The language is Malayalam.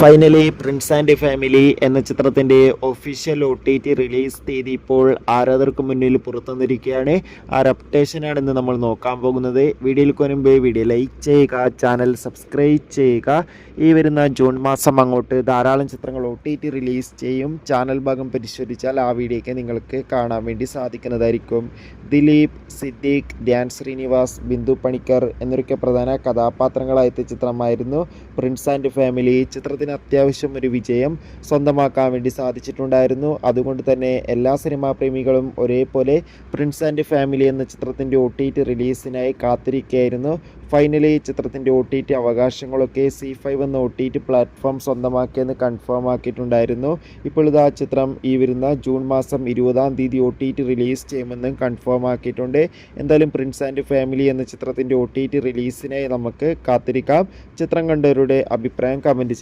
ഫൈനലി പ്രിൻസ് ആൻഡ് ഫാമിലി എന്ന ചിത്രത്തിൻ്റെ ഒഫീഷ്യൽ OTT റിലീസ് തീയതി ഇപ്പോൾ ആരാധകർക്ക് മുന്നിൽ പുറത്തുവന്നിരിക്കുകയാണ്. ആ അപ്ഡേഷനാണ് ഇന്ന് നമ്മൾ നോക്കാൻ പോകുന്നത്. വീഡിയോയിൽ മുൻപ് വീഡിയോ ലൈക്ക് ചെയ്യുക, ചാനൽ സബ്സ്ക്രൈബ് ചെയ്യുക. ഈ വരുന്ന ജൂൺ മാസം അങ്ങോട്ട് ധാരാളം ചിത്രങ്ങൾ OTT റിലീസ് ചെയ്യും. ചാനൽ ഭാഗം പരിശോധിച്ചാൽ ആ വീഡിയോയ്ക്ക് നിങ്ങൾക്ക് കാണാൻ വേണ്ടി സാധിക്കുന്നതായിരിക്കും. ദിലീപ്, സിദ്ദീഖ്, ധ്യാൻ ശ്രീനിവാസ്, ബിന്ദു പണിക്കർ എന്നൊക്കെ പ്രധാന കഥാപാത്രങ്ങളായെത്തിയ ചിത്രമായിരുന്നു പ്രിൻസ് ആൻഡ് ഫാമിലി. ചിത്രത്തിന് അത്യാവശ്യം ഒരു വിജയം സ്വന്തമാക്കാൻ വേണ്ടി സാധിച്ചിട്ടുണ്ടായിരുന്നു. അതുകൊണ്ട് തന്നെ എല്ലാ സിനിമാ പ്രേമികളും ഒരേപോലെ പ്രിൻസ് ആൻഡ് ഫാമിലി എന്ന ചിത്രത്തിൻ്റെ OTT റിലീസിനായി കാത്തിരിക്കുകയായിരുന്നു. ഫൈനലി ചിത്രത്തിൻ്റെ OTT അവകാശങ്ങളൊക്കെ C5 എന്ന OTT പ്ലാറ്റ്ഫോം സ്വന്തമാക്കിയെന്ന് കൺഫേം ആക്കിയിട്ടുണ്ടായിരുന്നു. ഇപ്പോൾ ഇതാ ചിത്രം ഈ വരുന്ന ജൂൺ മാസം 20-ാം തീയതി OTT റിലീസ് ചെയ്യുമെന്നും കൺഫേം ആക്കിയിട്ടുണ്ട്. എന്തായാലും പ്രിൻസ് ആൻഡ് ഫാമിലി എന്ന ചിത്രത്തിൻ്റെ OTT റിലീസിനായി നമുക്ക് കാത്തിരിക്കാം. ചിത്രം കണ്ടവരുടെ അഭിപ്രായം കമൻറ്റ്